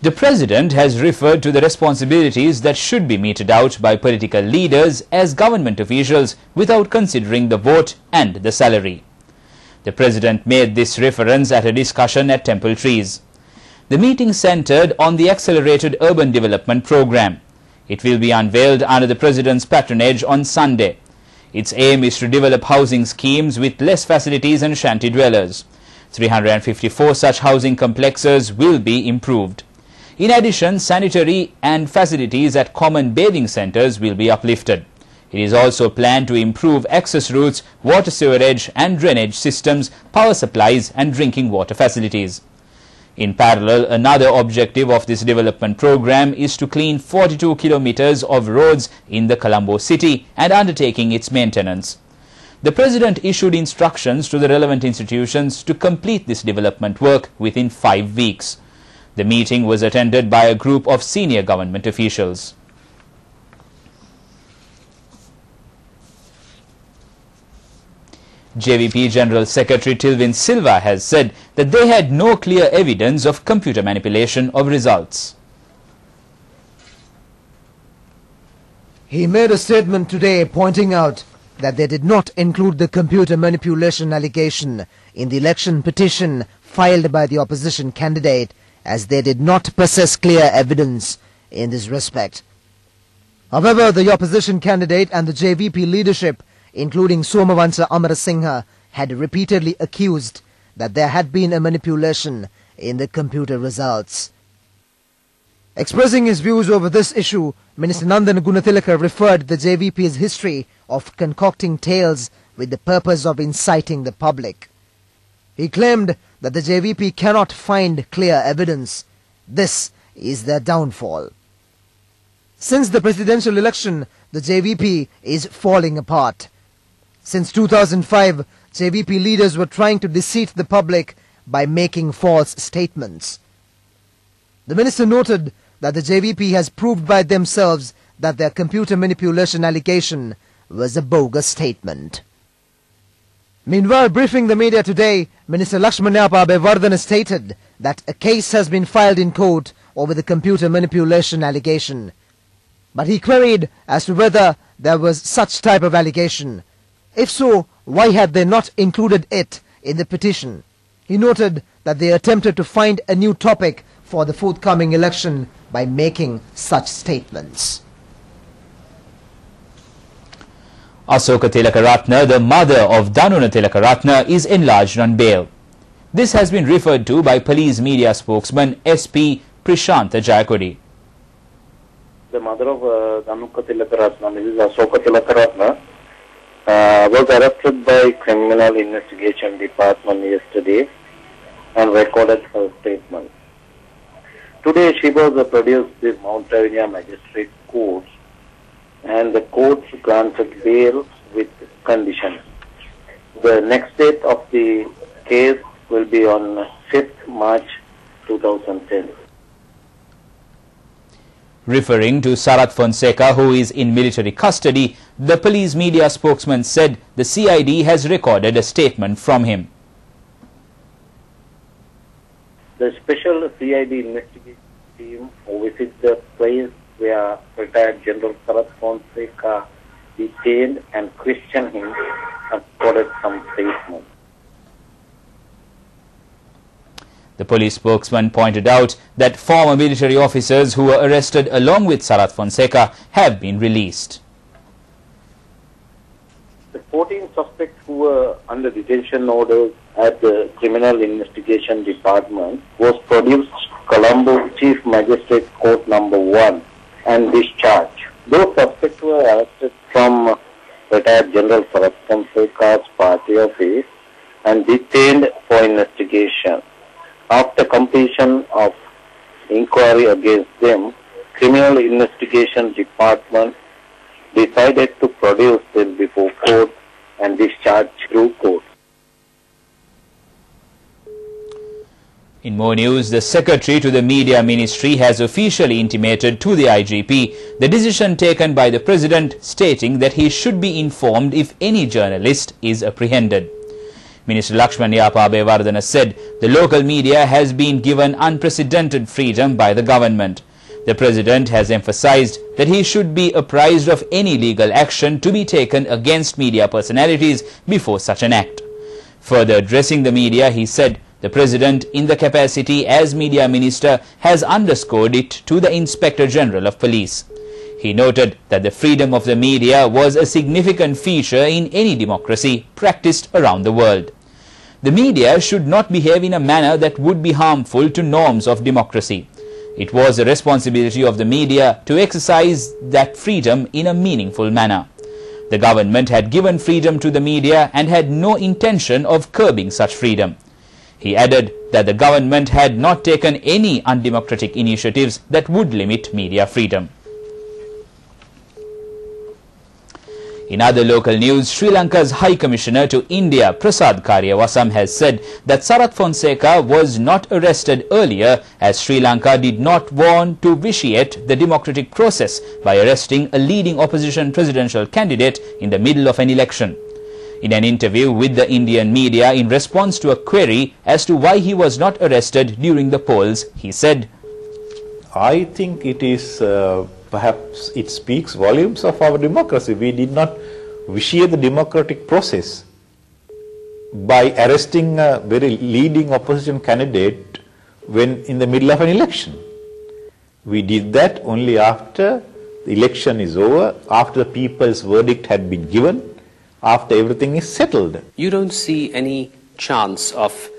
The President has referred to the responsibilities that should be meted out by political leaders as government officials without considering the vote and the salary. The President made this reference at a discussion at Temple Trees. The meeting centered on the Accelerated Urban Development Program. It will be unveiled under the President's patronage on Sunday. Its aim is to develop housing schemes with less facilities and shanty dwellers. 354 such housing complexes will be improved. In addition, sanitary and facilities at common bathing centers will be uplifted. It is also planned to improve access routes, water sewerage and drainage systems, power supplies and drinking water facilities. In parallel, another objective of this development program is to clean 42 kilometers of roads in the Colombo city and undertaking its maintenance. The President issued instructions to the relevant institutions to complete this development work within 5 weeks. The meeting was attended by a group of senior government officials. JVP General Secretary Tilvin Silva has said that they had no clear evidence of computer manipulation of results. He made a statement today pointing out that they did not include the computer manipulation allegation in the election petition filed by the opposition candidate, as they did not possess clear evidence in this respect. However, the opposition candidate and the JVP leadership, including Somavansa Amarasinghe, had repeatedly accused that there had been a manipulation in the computer results. Expressing his views over this issue, Minister Nandan Gunatilaka referred the JVP's history of concocting tales with the purpose of inciting the public. He claimed that the JVP cannot find clear evidence. This is their downfall. Since the presidential election, the JVP is falling apart. Since 2005, JVP leaders were trying to deceive the public by making false statements. The minister noted that the JVP has proved by themselves that their computer manipulation allegation was a bogus statement. Meanwhile, briefing the media today, Minister Lakshmanyappa Abeyewardene stated that a case has been filed in court over the computer manipulation allegation. But he queried as to whether there was such type of allegation. If so, why had they not included it in the petition? He noted that they attempted to find a new topic for the forthcoming election by making such statements. Asoka Tilakaratne, the mother of Dhanuna Tilakaratne, is enlarged on bail. This has been referred to by police media spokesman SP Prashant Jayakodi. The mother of Dhanuka Tilakaratne, Mrs. Asoka Tilakaratne, was arrested by Criminal Investigation Department yesterday and recorded her statement. Today she was produced to Mount Rainier Magistrate Court, and the courts granted bail with conditions. The next date of the case will be on 5th March 2010. Referring to Sarath Fonseca, who is in military custody, the police media spokesman said the CID has recorded a statement from him. The special CID investigation team will visit the place where retired General Sarath Fonseca detained and questioned him and recorded some statements. The police spokesman pointed out that former military officers who were arrested along with Sarath Fonseca have been released. The 14 suspects who were under detention orders at the Criminal Investigation Department was produced Colombo Chief Magistrate Court Number 1 and discharged. Those suspects were arrested from retired General Sarath Fonseca's party office and detained for investigation. After completion of inquiry against them, Criminal Investigation Department decided to produce them before court and discharge through court. In more news, the Secretary to the Media Ministry has officially intimated to the IGP the decision taken by the President, stating that he should be informed if any journalist is apprehended. Minister Lakshman Yapa Abeyewardena said the local media has been given unprecedented freedom by the government. The President has emphasized that he should be apprised of any legal action to be taken against media personalities before such an act. Further addressing the media, he said the President, in the capacity as Media Minister, has underscored it to the Inspector General of Police. He noted that the freedom of the media was a significant feature in any democracy practiced around the world. The media should not behave in a manner that would be harmful to norms of democracy. It was the responsibility of the media to exercise that freedom in a meaningful manner. The government had given freedom to the media and had no intention of curbing such freedom. He added that the government had not taken any undemocratic initiatives that would limit media freedom. In other local news, Sri Lanka's High Commissioner to India, Prasad Karyawasam, has said that Sarath Fonseka was not arrested earlier as Sri Lanka did not want to vitiate the democratic process by arresting a leading opposition presidential candidate in the middle of an election. In an interview with the Indian media in response to a query as to why he was not arrested during the polls, he said, I think it is perhaps it speaks volumes of our democracy. We did not vitiate the democratic process by arresting a very leading opposition candidate when in the middle of an election. We did that only after the election is over, after the people's verdict had been given, after everything is settled. You don't see any chance of,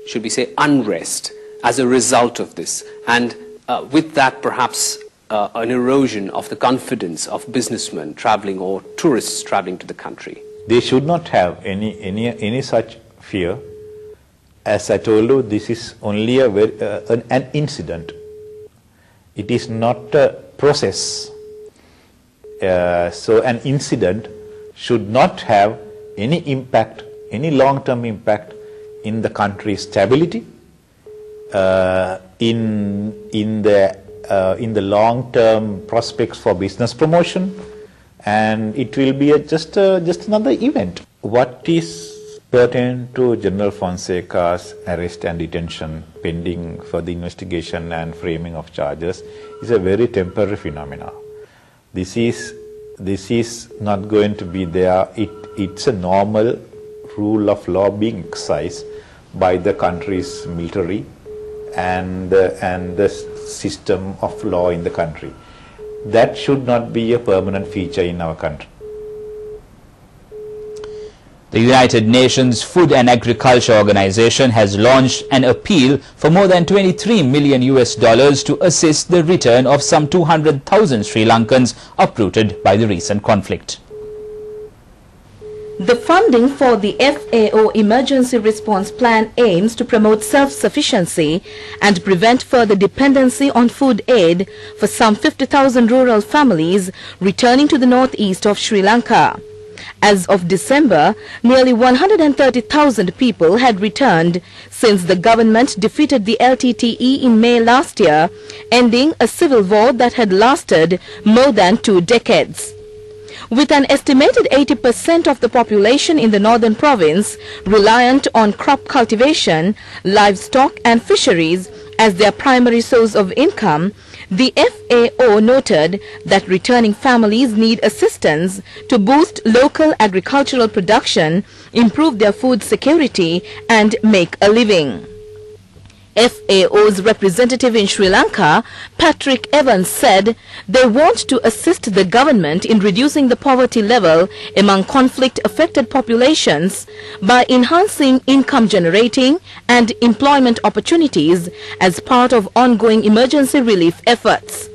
should we say, unrest as a result of this, and with that perhaps an erosion of the confidence of businessmen traveling or tourists traveling to the country? They should not have any such fear. As I told you, this is only an incident. It is not a process. So an incident should not have any impact, any long-term impact in the country's stability, in the long-term prospects for business promotion, and it will be just another event. What is pertinent to General Fonseka's arrest and detention pending for the investigation and framing of charges is a very temporary phenomena. This is not going to be there. It's a normal rule of law being exercised by the country's military and the system of law in the country. That should not be a permanent feature in our country. The United Nations Food and Agriculture Organization has launched an appeal for more than $23 million to assist the return of some 200,000 Sri Lankans uprooted by the recent conflict. The funding for the FAO Emergency Response Plan aims to promote self-sufficiency and prevent further dependency on food aid for some 50,000 rural families returning to the northeast of Sri Lanka. As of December, nearly 130,000 people had returned since the government defeated the LTTE in May last year, ending a civil war that had lasted more than 2 decades. With an estimated 80% of the population in the northern province reliant on crop cultivation, livestock and fisheries as their primary source of income, the FAO noted that returning families need assistance to boost local agricultural production, improve their food security and make a living. FAO's representative in Sri Lanka, Patrick Evans, said they want to assist the government in reducing the poverty level among conflict-affected populations by enhancing income generating and employment opportunities as part of ongoing emergency relief efforts.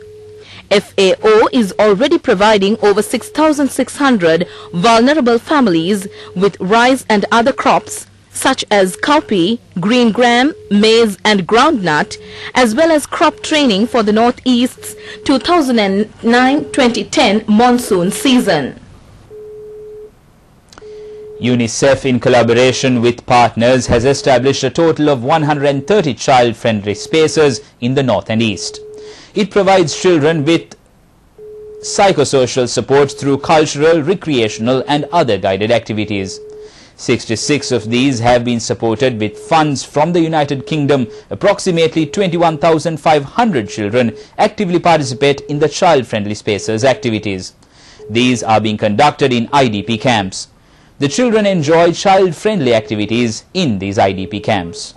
FAO is already providing over 6,600 vulnerable families with rice and other crops such as cowpea, green gram, maize and groundnut, as well as crop training for the Northeast's 2009-2010 monsoon season. UNICEF, in collaboration with partners, has established a total of 130 child-friendly spaces in the north and east. It provides children with psychosocial support through cultural, recreational and other guided activities. 66 of these have been supported with funds from the United Kingdom. Approximately 21,500 children actively participate in the child-friendly spaces activities. These are being conducted in IDP camps. The children enjoy child-friendly activities in these IDP camps.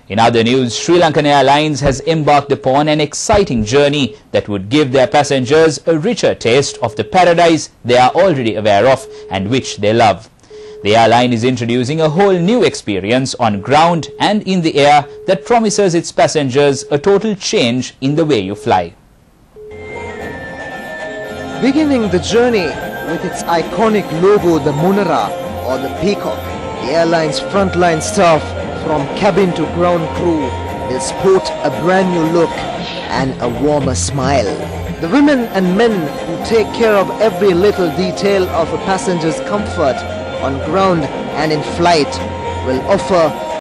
In other news, Sri Lankan Airlines has embarked upon an exciting journey that would give their passengers a richer taste of the paradise they are already aware of and which they love. The airline is introducing a whole new experience on ground and in the air that promises its passengers a total change in the way you fly. Beginning the journey with its iconic logo, the Munara or the peacock, the airline's frontline staff from cabin to ground crew will sport a brand new look and a warmer smile. The women and men who take care of every little detail of a passenger's comfort on ground and in flight will offer